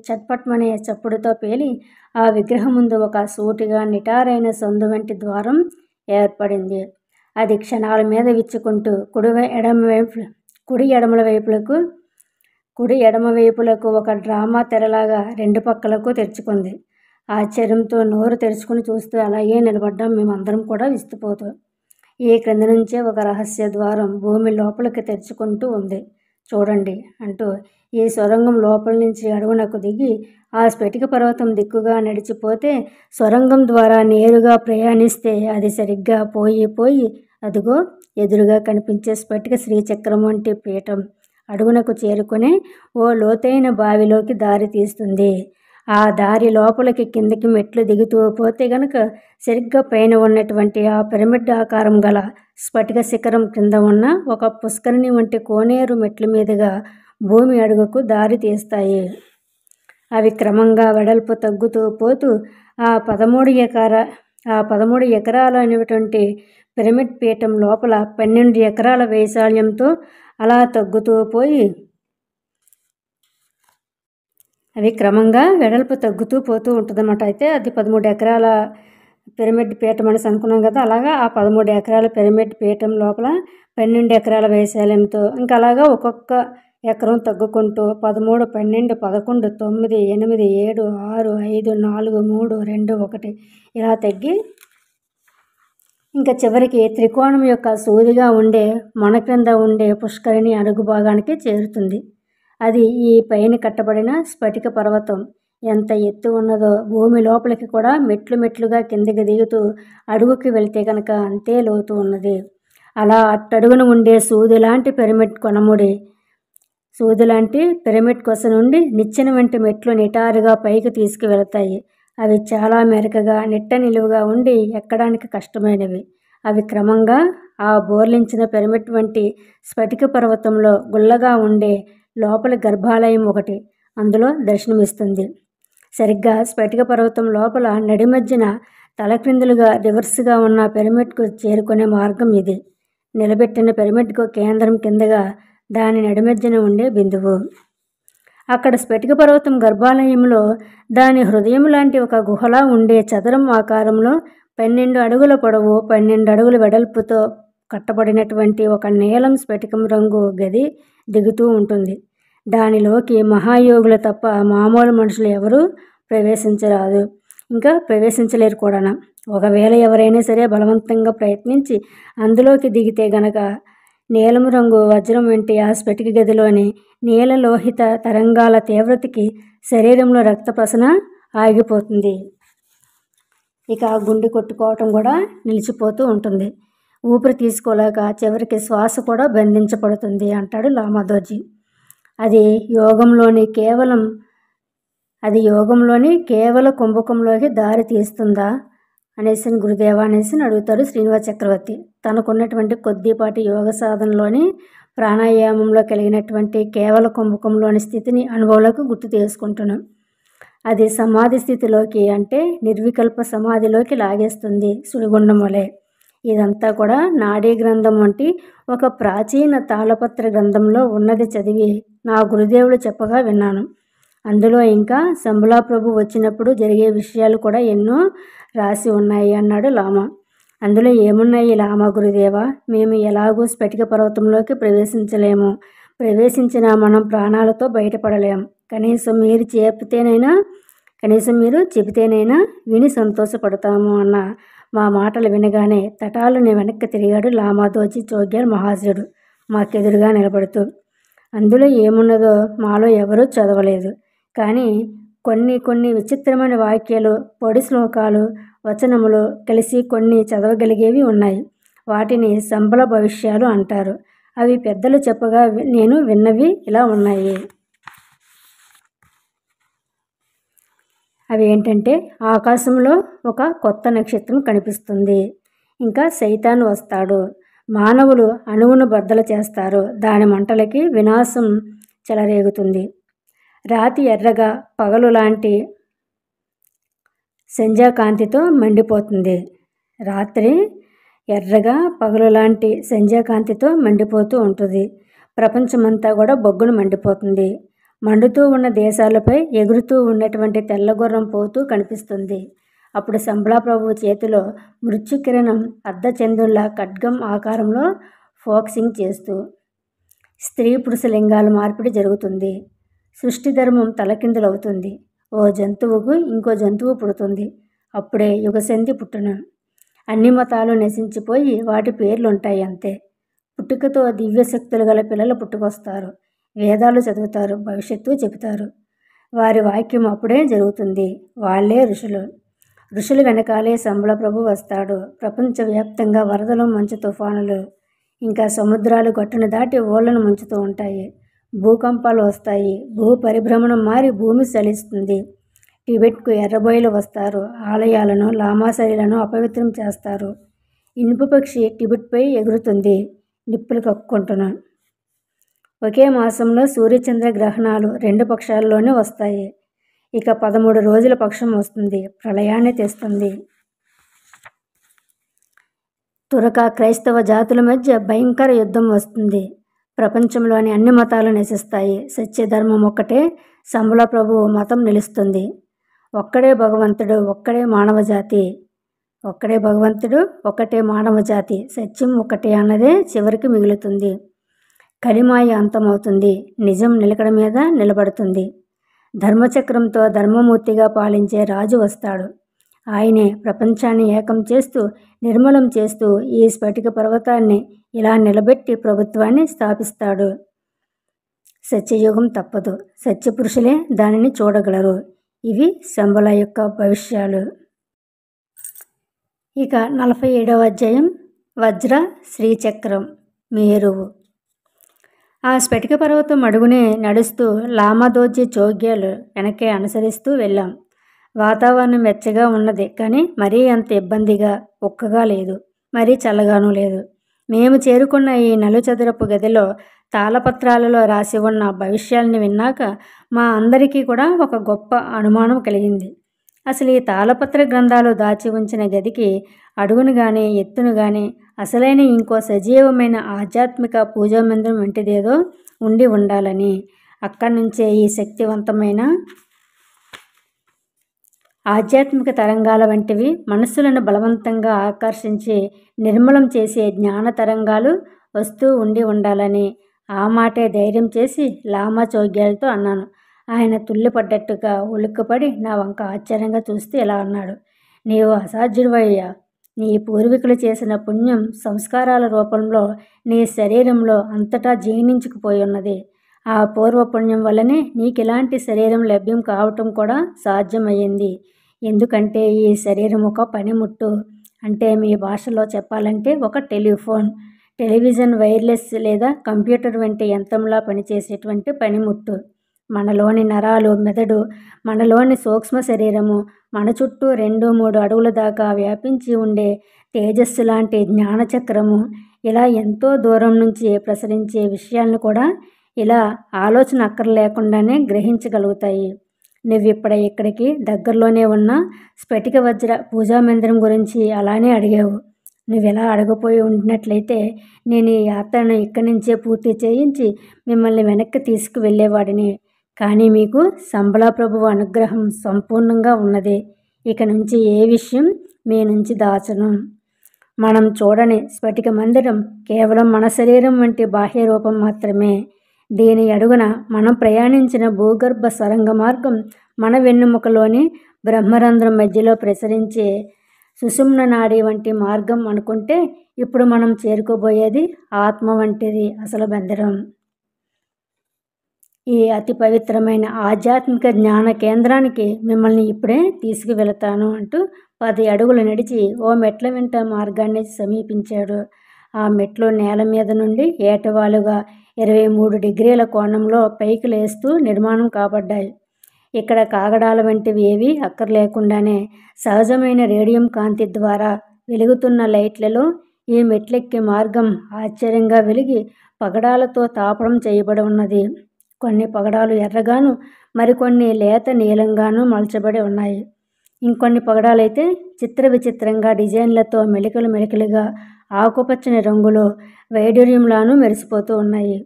చట్పట్మనే చప్పుడుతో పేలి ఆ విగ్రహం ముందు ఒక సూటిగా నిటారైన సందు వంటి ద్వారం ఏర్పడింది. అది క్షణాల మీద విచ్చుకుంటూ కుడి ఎడమ వైపులకు ఒక డ్రామా తెరలాగా 2 పక్కలకు తెరుచుకుంది. ఆశ్చర్యంతో నోరు తెరుచుకుని చూస్తూ అలాగే నిలబడ్డాం మేమందరం కూడా విస్తుపోతూ. ఈ క్రింద నుంచే ఒక రహస్య ద్వారం భూమి లోపలికి తెరుచుకుంటూ ఉంది చూడండి అంటూ ఈ సొరంగం లోపల నుంచి అడుగునకు దిగి ఆ స్ఫటిక పర్వతం దిక్కుగా నడిచిపోతే సొరంగం ద్వారా నేరుగా ప్రయాణిస్తే అది సరిగ్గా పోయి అదిగో ఎదురుగా కనిపించే స్ఫటిక శ్రీచక్రం వంటి పీఠం అడుగునకు చేరుకునే ఓ లోతైన బావిలోకి దారి తీస్తుంది. ఆ దారి లోపలికి కిందకి మెట్లు దిగుతూ పోతే గనక సరిగ్గా పైన ఉన్నటువంటి ఆ పిరమిడ్ ఆకారం గల స్ఫటిక శిఖరం క్రింద ఉన్న ఒక పుష్కరిణి వంటి కోనేరు మెట్ల మీదుగా భూమి అడుగుకు దారి తీస్తాయి. అవి క్రమంగా వెడల్పు తగ్గుతూ పోతూ ఆ 13 ఎకరాలు అనేటువంటి పిరమిడ్ పీఠం లోపల 12 ఎకరాల వైశాల్యంతో అలా తగ్గుతూ పోయి అవి క్రమంగా వెడల్పు తగ్గుతూ పోతూ ఉంటుందన్నమాట. అయితే అది 13 ఎకరాల పిరమిడ్ పీఠం అనేసి అనుకున్నాం కదా. అలాగా ఆ 13 ఎకరాల పిరమిడ్ పీఠం లోపల 12 ఎకరాల వైశాల్యంతో ఇంకా అలాగా ఒక్కొక్క ఎకరం తగ్గుకుంటూ 13, 12, 11, 9, 8, 7, 6, 5, 4, 3, 2, 1 ఇలా తగ్గి ఇంకా చివరికి త్రికోణం యొక్క సూదిగా ఉండే మొన క్రింద ఉండే పుష్కరిణి అడుగు భాగానికి చేరుతుంది. అది ఈ పైన కట్టబడిన స్ఫటిక పర్వతం ఎంత ఎత్తు ఉన్నదో భూమి లోపలికి కూడా మెట్లుగా కిందకి దిగుతూ అడుగుకి వెళితే కనుక అంతే లోతు ఉన్నది. అలా అట్టడుగున ఉండే సూది లాంటి పిరమిడ్ కొస నుండి నిచ్చెన వంటి మెట్లు నిటారుగా పైకి తీసుకువెళతాయి. అవి చాలా మెరకగా నిట్ట నిలువుగా ఉండి ఎక్కడానికి కష్టమైనవి. అవి క్రమంగా ఆ బోర్లించిన పిరమిడ్ వంటి స్ఫటిక పర్వతంలో గుల్లగా ఉండే లోపలి గర్భాలయం ఒకటి అందులో దర్శనమిస్తుంది. సరిగ్గా స్ఫటిక పర్వతం లోపల నడి మధ్యన తలక్రిందులుగా రివర్స్గా ఉన్న పిరమిడ్కు చేరుకునే మార్గం ఇది. నిలబెట్టిన పిరమిడ్కు కేంద్రం కిందగా దాని నడిమధ్యన ఉండే బిందువు. అక్కడ స్ఫటిక పర్వతం గర్భాలయంలో దాని హృదయం లాంటి ఒక గుహలా ఉండే చదరం ఆకారంలో 12 అడుగుల పొడవు 12 అడుగుల వెడల్పుతో కట్టబడినటువంటి ఒక నీలం స్ఫటికం రంగు గది దిగుతూ ఉంటుంది. దానిలోకి మహాయోగులు తప్ప మామూలు మనుషులు ఎవరూ ప్రవేశించరాదు, ఇంకా ప్రవేశించలేరు కూడా. ఒకవేళ ఎవరైనా సరే బలవంతంగా ప్రయత్నించి అందులోకి దిగితే గనక నీలం రంగు వజ్రం వంటి ఆ స్ఫటిక గదిలోని నీలలోహిత తరంగాల తీవ్రతకి శరీరంలో రక్త ప్రసరణ ఆగిపోతుంది. ఇక గుండె కొట్టుకోవటం కూడా నిలిచిపోతూ ఉంటుంది. ఊపిరి తీసుకోలేక చివరికి శ్వాస కూడా బంధించబడుతుంది అంటాడు లామాదోజీ. అది యోగంలోని కేవల కుంభకంలోకి దారి తీస్తుందా అనేసి గురుదేవా అనేసి అడుగుతాడు శ్రీనివాస చక్రవర్తి. తనకున్నటువంటి కొద్దిపాటి యోగ సాధనలోని ప్రాణాయామంలో కలిగినటువంటి కేవల కుంభకంలోని స్థితిని అనుభవంలోకి గుర్తు చేసుకుంటున్నాం. అది సమాధి స్థితిలోకి అంటే నిర్వికల్ప సమాధిలోకి లాగేస్తుంది సుడిగుండం వలె. ఇదంతా కూడా నాడీ గ్రంథం వంటి ఒక ప్రాచీన తాళపత్ర గ్రంథంలో ఉన్నది చదివి నా గురుదేవులు చెప్పగా విన్నాను. అందులో ఇంకా శంభులా ప్రభు వచ్చినప్పుడు జరిగే విషయాలు కూడా ఎన్నో రాసి ఉన్నాయి అన్నాడు లామా. అందులో ఏమున్నాయి లామా గురుదేవా? మేము ఎలాగూ స్ఫటిక పర్వతంలోకి ప్రవేశించలేము. ప్రవేశించినా మనం ప్రాణాలతో బయటపడలేము. కనీసం మీరు చెబితేనైనా విని సంతోషపడతాము అన్న మా మాటలు వినగానే తటాలుని వెనక్కి తిరిగాడు లామాదోజీ చోగ్యాల్ మహాశయుడు మాకెదురుగా నిలబడుతూ. అందులో ఏమున్నదో మాలో ఎవరూ చదవలేదు. కానీ కొన్ని విచిత్రమైన వాక్యాలు, పొడి శ్లోకాలు, వచనములు కలిసి కొన్ని చదవగలిగేవి ఉన్నాయి. వాటిని సంబల భవిష్యాలు అంటారు. అవి పెద్దలు చెప్పగా నేను విన్నవి ఇలా ఉన్నాయి. అవి ఏంటంటే, ఆకాశంలో ఒక కొత్త నక్షత్రం కనిపిస్తుంది. ఇంకా సైతాను వస్తాడు. మానవులు అణువును బద్దలు చేస్తారు. దాని మంటలకి వినాశం చెలరేగుతుంది. రాతి ఎర్రగా పగలు లాంటి సంధ్యాకాంతితో మండిపోతుంది. రాత్రి ఎర్రగా పగలు లాంటి సంధ్యాకాంతితో మండిపోతూ ఉంటుంది. ప్రపంచమంతా కూడా బొగ్గును మండిపోతుంది. మండుతూ ఉన్న దేశాలపై ఎగురుతూ ఉన్నటువంటి తెల్లగుర్రం పోతూ కనిపిస్తుంది. అప్పుడు సంబళ ప్రభువు చేతిలో మృత్యుకిరణం అర్ధచంద్రుల్లా ఖడ్గం ఆకారంలో ఫోక్సింగ్ చేస్తూ స్త్రీ పురుష లింగాల మార్పిడి జరుగుతుంది. సృష్టి ధర్మం తలకిందులవుతుంది. ఓ జంతువుకు ఇంకో జంతువు పుడుతుంది. అప్పుడే యుగసంధి పుట్టును. అన్ని మతాలు నశించిపోయి వాటి పేర్లుంటాయి అంతే. పుట్టుకతో దివ్యశక్తులు గల పిల్లలు పుట్టుకొస్తారు. వేదాలు చదువుతారు, భవిష్యత్తు చెబుతారు. వారి వాక్యం అప్పుడే జరుగుతుంది. వాళ్ళే ఋషులు. ఋషుల వెనకాలే సంబళ ప్రభు వస్తాడు. ప్రపంచవ్యాప్తంగా వరదలు, మంచు తుఫానులు, ఇంకా సముద్రాలు గట్టును దాటి ఓళ్లను ముంచుతూ ఉంటాయి. భూకంపాలు వస్తాయి. భూ పరిభ్రమణం మారి భూమి చలిస్తుంది. టిబెట్కు ఎర్రబోయలు వస్తారు. ఆలయాలను, లామాసరీలను అపవిత్రం చేస్తారు. ఇనుప పక్షి టిబెట్పై ఎగురుతుంది, నిప్పులు కక్కుంటున్నాను. ఒకే మాసంలో సూర్యచంద్ర గ్రహణాలు 2 పక్షాల్లోనే వస్తాయి. ఇక 13 రోజుల పక్షం వస్తుంది. ప్రళయాన్ని తెస్తుంది. తురక క్రైస్తవ జాతుల మధ్య భయంకర యుద్ధం వస్తుంది. ప్రపంచంలోని అన్ని మతాలు నశిస్తాయి. సత్యధర్మం ఒక్కటే సంబళ ప్రభువు మతం నిలుస్తుంది. ఒక్కడే భగవంతుడు, ఒక్కడే మానవజాతి. ఒక్కడే భగవంతుడు, ఒక్కటే మానవజాతి. సత్యం ఒక్కటే అన్నదే చివరికి మిగులుతుంది. కలిమాయ అంతమవుతుంది. నిజం నిలకడ మీద నిలబడుతుంది. ధర్మచక్రంతో ధర్మమూర్తిగా పాలించే రాజు వస్తాడు. ఆయనే ప్రపంచాన్ని ఏకం చేస్తూ, నిర్మలం చేస్తూ ఈ స్ఫటిక పర్వతాన్ని ఇలా నిలబెట్టి ప్రభుత్వాన్ని స్థాపిస్తాడు. సత్యయుగం తప్పదు. సత్యపురుషులే దానిని చూడగలరు. ఇవి సంబళ యొక్క భవిష్యాలు. ఇక 47వ అధ్యాయం వజ్ర శ్రీచక్రం మేరువు. ఆ స్ఫటిక పర్వతం అడుగునే నడుస్తూ లామాదోజీ చోగ్యాలు వెనకే అనుసరిస్తూ వెళ్ళాం. వాతావరణం వెచ్చగా ఉన్నది, కానీ మరీ అంత ఇబ్బందిగా ఉక్కగా లేదు, మరీ చల్లగానూ లేదు. మేము చేరుకున్న ఈ నలుచదరపు గదిలో తాళపత్రాలలో రాసి ఉన్న భవిష్యాల్ని విన్నాక మా అందరికీ కూడా ఒక గొప్ప అనుమానం కలిగింది. అసలు ఈ తాళపత్ర గ్రంథాలు దాచి ఉంచిన గదికి అడుగును కానీ ఎత్తును కానీ అసలైన ఇంకో సజీవమైన ఆధ్యాత్మిక పూజామందిరం వంటిదేదో ఉండి ఉండాలని, అక్కడి నుంచే ఈ శక్తివంతమైన ఆధ్యాత్మిక తరంగాల వంటివి మనస్సులను బలవంతంగా ఆకర్షించి నిర్మలం చేసే జ్ఞాన తరంగాలు వస్తూ ఉండి ఉండాలని ఆ మాటే ధైర్యం చేసి లామా చోగ్యాలతో అన్నాను. ఆయన తుల్లిపడ్డట్టుగా ఉలిక్కుపడి నా వంక ఆశ్చర్యంగా చూస్తూ ఇలా అన్నాడు. నీవు అసాధ్యుడివయ్యా. నీ పూర్వీకులు చేసిన పుణ్యం సంస్కారాల రూపంలో నీ శరీరంలో అంతటా జీర్ణించుకుపోయి ఉన్నది. ఆ పూర్వపుణ్యం వల్లనే నీకు ఇలాంటి శరీరం లభ్యం కావటం కూడా సాధ్యమయ్యింది. ఎందుకంటే ఈ శరీరం ఒక పనిముట్టు, అంటే మీ భాషలో చెప్పాలంటే ఒక టెలిఫోన్, టెలివిజన్, వైర్లెస్ లేదా కంప్యూటర్ వంటి యంత్రంలా పనిచేసేటువంటి పనిముట్టు. మనలోని నరాలు, మెదడు, మనలోని సూక్ష్మ శరీరము, మన చుట్టూ 2-3 అడుగుల దాకా వ్యాపించి ఉండే తేజస్సు లాంటి జ్ఞానచక్రము ఇలా ఎంతో దూరం నుంచి ప్రసరించే విషయాలను కూడా ఇలా ఆలోచన అక్కర్లేకుండానే గ్రహించగలుగుతాయి. నువ్విప్పుడే ఇక్కడికి దగ్గరలోనే ఉన్న స్ఫటిక వజ్ర పూజామందిరం గురించి అలానే అడిగావు. నువ్వెలా అడగపోయి ఉండినట్లయితే నేను ఈ యాత్రను ఇక్కడి నుంచే పూర్తి చేయించి మిమ్మల్ని వెనక్కి తీసుకువెళ్ళేవాడిని. కానీ మీకు సంబళ ప్రభువు అనుగ్రహం సంపూర్ణంగా ఉన్నది. ఇక నుంచి ఏ విషయం మీ నుంచి దాచను. మనం చూడని స్ఫటిక మందిరం కేవలం మన శరీరం వంటి బాహ్య రూపం మాత్రమే. దీని అడుగున మనం ప్రయాణించిన భూగర్భ సొరంగ మార్గం మన వెన్నెముకలోని బ్రహ్మరంధ్రం మధ్యలో ప్రసరించే సుషుమ్న నాడి వంటి మార్గం అనుకుంటే, ఇప్పుడు మనం చేరుకోబోయేది ఆత్మ వంటిది అసలు మందిరం. ఈ అతి పవిత్రమైన ఆధ్యాత్మిక జ్ఞాన కేంద్రానికి మిమ్మల్ని ఇప్పుడే తీసుకువెళతాను అంటూ 10 అడుగులు నడిచి ఓ మెట్ల వెంట మార్గాన్ని సమీపించాడు. ఆ మెట్లు నేల మీద నుండి ఏటవాలుగా 23 డిగ్రీల కోణంలో పైకి లేస్తూ నిర్మాణం కాబడ్డాయి. ఇక్కడ కాగడాల వంటివి ఏవీ అక్కర్లేకుండానే సహజమైన రేడియం కాంతి ద్వారా వెలుగుతున్న లైట్లలో ఈ మెట్లెక్కే మార్గం ఆశ్చర్యంగా వెలిగి పగడాలతో తాపడం చేయబడి ఉన్నది. కొన్ని పగడాలు ఎర్రగాను, మరికొన్ని లేత నీలంగాను మలచబడి ఉన్నాయి. ఇంకొన్ని పగడాలైతే చిత్ర విచిత్రంగా డిజైన్లతో మెలికలు మెలికలుగా ఆకుపచ్చని రంగులో వైడూర్యంలాను మెరిసిపోతూ ఉన్నాయి.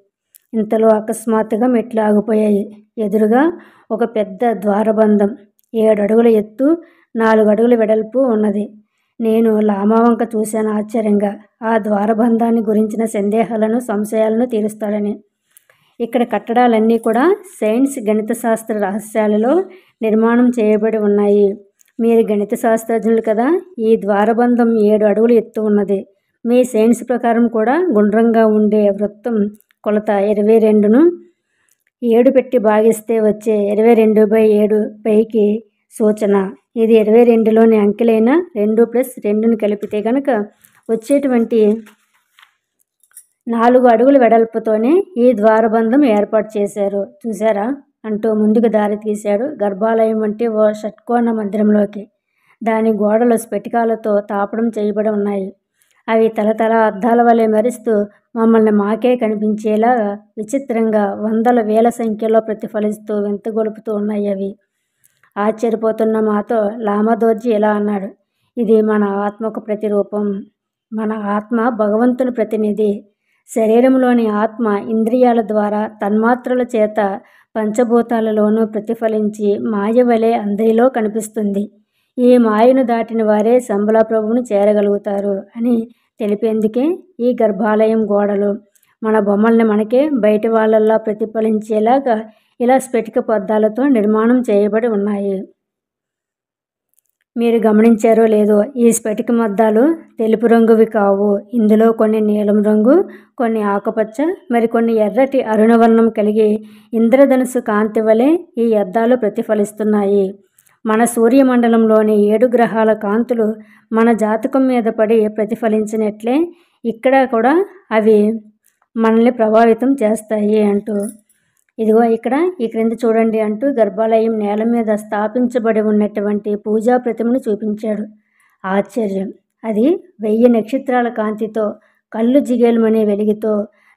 ఇంతలో అకస్మాత్తుగా మెట్లు ఆగిపోయాయి. ఎదురుగా ఒక పెద్ద ద్వారబంధం 7 అడుగుల ఎత్తు, 4 అడుగుల వెడల్పు ఉన్నది. నేను లామా వంక చూశాను ఆశ్చర్యంగా. ఆ ద్వారబంధాన్ని గురించిన సందేహాలను, సంశయాలను తీరుస్తాడని. ఇక్కడ కట్టడాలన్నీ కూడా సైన్స్, గణిత శాస్త్ర రహస్యాలలో నిర్మాణం చేయబడి ఉన్నాయి. మీరు గణిత శాస్త్రజ్ఞులు కదా. ఈ ద్వారబంధం 7 అడుగులు ఎత్తు ఉన్నది. మీ సైన్స్ ప్రకారం కూడా గుండ్రంగా ఉండే వృత్తం కొలత 22ను 7 పెట్టి భాగిస్తే వచ్చే 22/7 పైకి సూచన. ఇది 22లోని అంకెలైన 2 + 2ని కలిపితే కనుక వచ్చేటువంటి 4 అడుగుల వెడల్పుతోనే ఈ ద్వారబంధం ఏర్పాటు చేశారు. చూసారా అంటూ ముందుకు దారి తీశాడు గర్భాలయం వంటి ఓ షట్కోణ మందిరంలోకి. దాని గోడలు స్ఫటికాలతో తాపడం చేయబడి ఉన్నాయి. అవి తలతల అద్దాల వలె మెరుస్తూ మమ్మల్ని మాకే కనిపించేలా విచిత్రంగా వందల వేల సంఖ్యలో ప్రతిఫలిస్తూ వింతగొలుపుతూ ఉన్నాయి. అవి ఆశ్చర్యపోతున్న మాతో లామాదోర్జీ ఇలా అన్నాడు. ఇది మన ఆత్మకు ప్రతిరూపం. మన ఆత్మ భగవంతుని ప్రతినిధి. శరీరంలోని ఆత్మ ఇంద్రియాల ద్వారా తన్మాత్రల చేత పంచభూతాలలోనూ ప్రతిఫలించి మాయ వలె అందరిలో కనిపిస్తుంది. ఈ మాయను దాటిన వారే శంబల ప్రభువుని చేరగలుగుతారు అని తెలిపేందుకే ఈ గర్భాలయం గోడలు మన బొమ్మల్ని మనకే బయట వాళ్ళల్లా ప్రతిఫలించేలాగా ఇలా స్ఫటిక పద్దాలతో నిర్మాణం చేయబడి ఉన్నాయి. మీరు గమనించారో లేదో, ఈ స్ఫటికం అద్దాలు తెలుపు రంగువి కావు. ఇందులో కొన్ని నీలం రంగు, కొన్ని ఆకుపచ్చ, మరికొన్ని ఎర్రటి అరుణవర్ణం కలిగి ఇంద్రధనుసు కాంతి వలె ఈ అద్దాలు ప్రతిఫలిస్తున్నాయి. మన సూర్యమండలంలోని 7 గ్రహాల కాంతులు మన జాతకం మీద పడి ప్రతిఫలించినట్లే ఇక్కడ కూడా అవి మనల్ని ప్రభావితం చేస్తాయి అంటూ, ఇదిగో ఇక్కడ ఈ క్రింద చూడండి అంటూ గర్భాలయం నేల మీద స్థాపించబడి ఉన్నటువంటి పూజా ప్రతిమను చూపించాడు. ఆశ్చర్యం. అది 1000 నక్షత్రాల కాంతితో, కళ్ళు జిగేలుమనే వెలుగుతో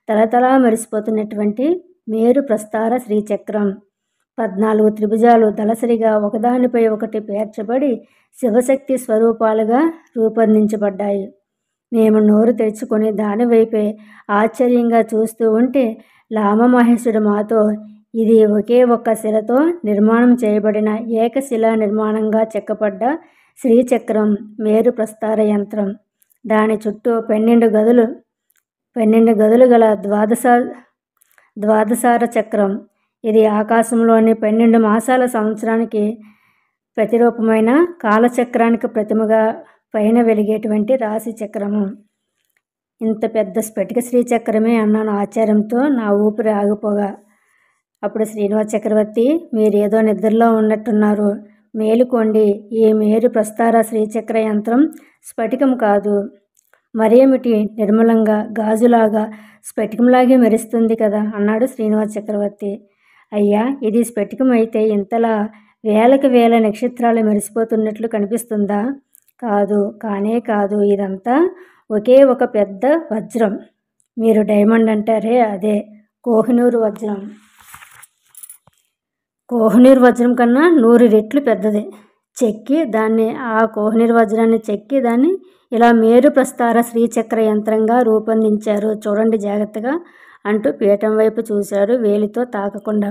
తలతలా మెరిసిపోతున్నటువంటి మేరు ప్రస్తార శ్రీచక్రం. 14 త్రిభుజాలు దళసరిగా ఒకదానిపై ఒకటి పేర్చబడి శివశక్తి స్వరూపాలుగా రూపొందించబడ్డాయి. మేము నోరు తెరుచుకొని దానివైపే ఆశ్చర్యంగా చూస్తూ ఉంటే లామా మహేశుడు మాతో, ఇది ఒకే ఒక్క శిలతో నిర్మాణం చేయబడిన ఏకశిలా నిర్మాణంగా చెక్కబడ్డ శ్రీచక్రం, మేరు ప్రస్తార యంత్రం. దాని చుట్టూ 12 గదులు గల ద్వాదశార చక్రం. ఇది ఆకాశంలోని 12 మాసాల సంవత్సరానికి ప్రతిరూపమైన కాలచక్రానికి ప్రతిమగా పైన వెలిగేటువంటి రాశి చక్రము. ఇంత పెద్ద స్ఫటిక శ్రీచక్రమే అన్నాను ఆశ్చర్యంతో, నా ఊపిరి ఆగిపోగా. అప్పుడు శ్రీనివాస చక్రవర్తి, మీరేదో నిద్రలో ఉన్నట్టున్నారు. మేలుకోండి. ఈ మేరు ప్రస్తార శ్రీచక్ర యంత్రం స్ఫటికం కాదు. మరేమిటి, నిర్మలంగా గాజులాగా స్ఫటికంలాగే మెరుస్తుంది కదా అన్నాడు శ్రీనివాస చక్రవర్తి. అయ్యా, ఇది స్ఫటికం అయితే ఇంతలా వేలకు వేల నక్షత్రాలు మెరిసిపోతున్నట్లు కనిపిస్తుందా? కాదు, కానే కాదు. ఇదంతా ఒకే ఒక పెద్ద వజ్రం. మీరు డైమండ్ అంటారే, అదే కోహినూర్ వజ్రం. కోహినూర్ వజ్రం కన్నా 100 రెట్లు పెద్దది. ఆ కోహినూర్ వజ్రాన్ని చెక్కి దాన్ని ఇలా మేరు ప్రస్తార శ్రీచక్ర యంత్రంగా రూపొందించారు. చూడండి జాగ్రత్తగా అంటూ పీఠం వైపు చూశాడు, వేలితో తాకకుండా.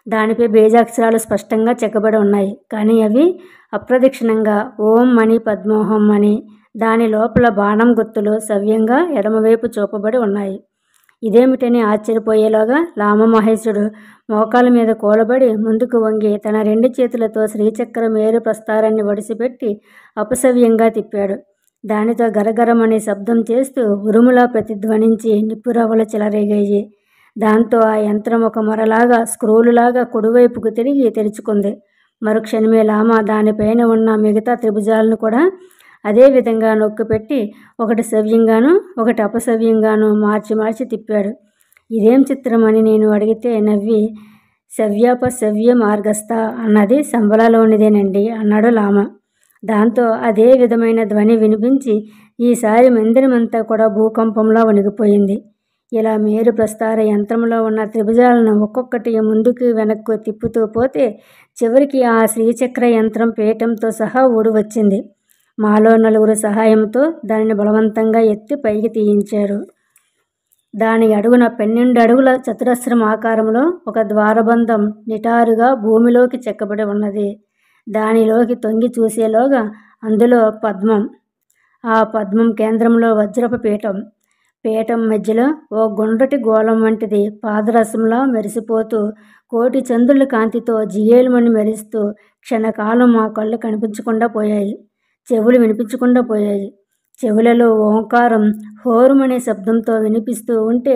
దానిపై బీజాక్షరాలు స్పష్టంగా చెక్కబడి ఉన్నాయి. కానీ అవి అప్రదక్షిణంగా ఓం అని, పద్మోహం అని. దాని లోపల బాణం గుర్తులు సవ్యంగా ఎడమవైపు చూపబడి ఉన్నాయి. ఇదేమిటని ఆశ్చర్యపోయేలాగా లామా మహేశుడు మోకాల మీద కూలబడి ముందుకు వంగి తన 2 చేతులతో శ్రీచక్ర మేరు ప్రస్తారాన్ని వడిసిపెట్టి అపసవ్యంగా తిప్పాడు. దానితో గరగరమని శబ్దం చేస్తూ ఉరుములా ప్రతిధ్వనించి నిప్పురవ్వలు చెలరేగాయి. దాంతో ఆ యంత్రం ఒక మొరలాగా స్క్రూలులాగా కుడివైపుకు తిరిగి తెరుచుకుంది. మరుక్షణమే లామా దానిపైన ఉన్న మిగతా త్రిభుజాలను కూడా అదే విధంగా నొక్కిపెట్టి ఒకటి సవ్యంగాను ఒకటి అపసవ్యంగాను మార్చి మార్చి తిప్పాడు. ఇదేం చిత్రం అని నేను అడిగితే నవ్వి, సవ్యాపసవ్య మార్గస్థ అన్నది సంబలలోనిదేనండి అన్నాడు లామా. దాంతో అదే విధమైన ధ్వని వినిపించి ఈసారి మందిరమంతా కూడా భూకంపంలా వణిగిపోయింది. ఇలా మేరు ప్రస్తార యంత్రంలో ఉన్న త్రిభుజాలను ఒక్కొక్కటి ముందుకు వెనక్కు తిప్పుతూ పోతే చివరికి ఆ శ్రీచక్ర యంత్రం పీఠంతో సహా ఊడి వచ్చింది. మాలో నలుగురు సహాయంతో దానిని బలవంతంగా ఎత్తి పైకి తీయించారు. దాని అడుగున 12 అడుగుల చతురస్రం ఆకారంలో ఒక ద్వారబంధం నిటారుగా భూమిలోకి చెక్కబడి ఉన్నది. దానిలోకి తొంగి చూసేలోగా అందులో పద్మం, ఆ పద్మం కేంద్రంలో వజ్రపు పీఠం, పీఠం మధ్యలో ఓ గుండ్రటి గోళం వంటిది పాదరసంలా మెరిసిపోతూ కోటి చంద్రుల కాంతితో జిగేలుమని మెరుస్తూ క్షణకాలం మా కళ్ళు కనిపించకుండా పోయాయి, చెవులు వినిపించకుండా పోయాయి. చెవులలో ఓంకారం హోరుమనే శబ్దంతో వినిపిస్తూ ఉంటే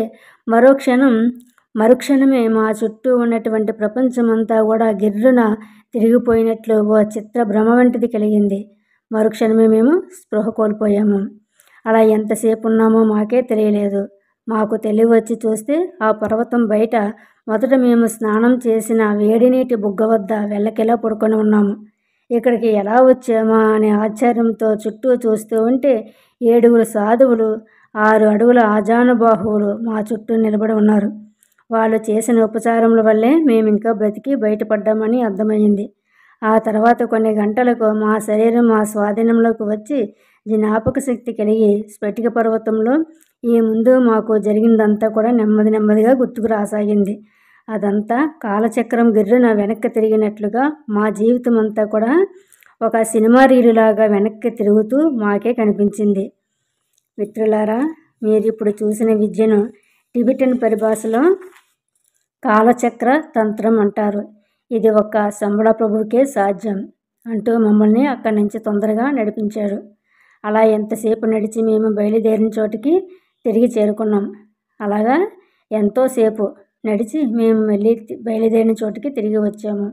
మరుక్షణమే మా చుట్టూ ఉన్నటువంటి ప్రపంచమంతా కూడా గిర్రున తిరిగిపోయినట్లు ఓ చిత్ర భ్రమ వంటిది కలిగింది. మరుక్షణమే మేము స్పృహ కోల్పోయాము. అలా ఎంతసేపు ఉన్నామో మాకే తెలియలేదు. మాకు తెలివి వచ్చి చూస్తే ఆ పర్వతం బయట మొదట మేము స్నానం చేసిన వేడినీటి బుగ్గ వద్ద వెల్లకిలా పడుకొని ఉన్నాము. ఇక్కడికి ఎలా వచ్చామా అనే ఆశ్చర్యంతో చుట్టూ చూస్తూ ఉంటే 7 సాధువులు 6 అడుగుల ఆజానుబాహువులు మా చుట్టూ నిలబడి ఉన్నారు. వాళ్ళు చేసిన ఉపచారముల వల్లే మేమింకా బ్రతికి బయటపడ్డామని అర్థమైంది. ఆ తర్వాత కొన్ని గంటలకు మా శరీరం మా స్వాధీనంలోకి వచ్చి జ్ఞాపక శక్తి కలిగి స్ఫటిక పర్వతంలో ఈ ముందు మాకు జరిగిందంతా కూడా నెమ్మదిగా గుర్తుకు రాసాగింది. అదంతా కాలచక్రం గిర్రున వెనక్కి తిరిగినట్లుగా మా జీవితం అంతా కూడా ఒక సినిమా రీలులాగా వెనక్కి తిరుగుతూ మాకే కనిపించింది. మిత్రులారా, మీరిప్పుడు చూసిన విద్యను టిబెటన్ పరిభాషలో కాలచక్ర తంత్రం అంటారు. ఇది ఒక్క సంబళ ప్రభువుకే సాధ్యం అంటూ మమ్మల్ని అక్కడి నుంచి తొందరగా నడిపించాడు. అలా ఎంతసేపు నడిచి మేము బయలుదేరిన చోటికి తిరిగి చేరుకున్నాం. అలాగా ఎంతోసేపు నడిచి మేము మళ్ళీ బయలుదేరిన చోటికి తిరిగి వచ్చాము.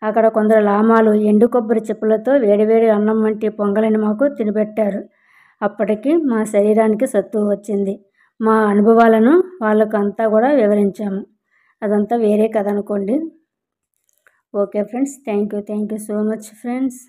అక్కడ కొందరు లామాలు ఎండు కొబ్బరి చెప్పులతో వేడివేడి అన్నం వంటి పొంగలిని మాకు తినిపెట్టారు. అప్పటికి మా శరీరానికి సత్తువ వచ్చింది. మా అనుభవాలను వాళ్ళకు అంతా కూడా వివరించాము. అదంతా వేరే కథ అనుకోండి. Okay friends, thank you so much friends.